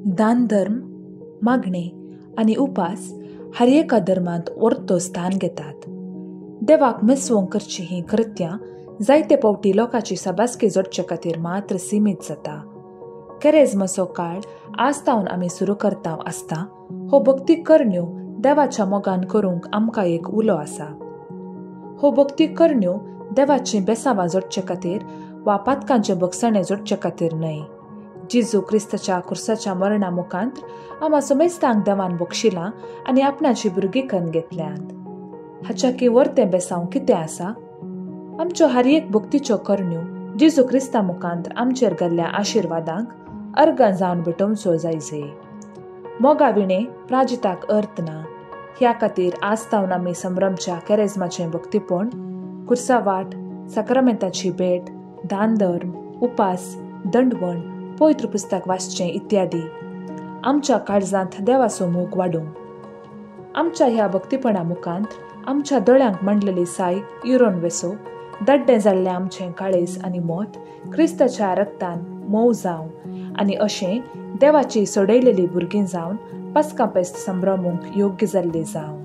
दान धर्म, मागणे आनी उपास हर एका धर्मांत व्हडतो स्थान घेतात. देवाक मिसवोंक करची ही कृत्यां जायते पावटी लोकांची सबासकी जोडचे खातीर मात्र सीमीत जाता. कॅरेजमाचो काळ आस्तावन आमी सुरू करता आसता हो भक्ती करण्यो देवाच्या मोगान करूंक आमकां एक उलो आसा. हो भक्ती करण्यो देवाची बेसांवां जोडचे खातीर वा पातकांचे भक्षणे जोडचे खातीर न्हय. जेजू क्रिस्ताच्या कुर्साच्या मरणा मुखांत आमा समेस्तांक देवान बक्षिलां आनी आपणाची भुरगीकन घेतल्यांत. हाच्या वर्तें बेसांव कितें आसा? आमच्यो हर एक भक्तीच्यो करण्यो जेजू क्रिस्ता मुखांत आमचेर घाल्ल्या आशिर्वादांक अर्गां जावन भेटोवचो जायजे. मोगा विणे प्राजिताक अर्थ ना. ह्या खातीर आस्तावन आमी संभ्रमच्या कॅरेजमाचें भक्तीपण, कुर्सावाट, साक्रामेंताची भेट, दान धर्म, उपास, दंडवण, पवित्र पुस्तक वाचचें इत्यादी आमच्या काळजांत देवाचो मोग वाडूंक. आमच्या ह्या भक्तीपणा मुखांत आमच्या दोळ्यांक मांडलेली साय इरोन वेसो, दड्डें जाल्लें आमचें काळेज आनी मोत क्रिस्ताच्या रक्तान मोव जावं आनी अशें देवाची सोडयलेली भुरगीं जावन पास्का पेस्त संभ्रमूंक योग्य जाल्ली जावं.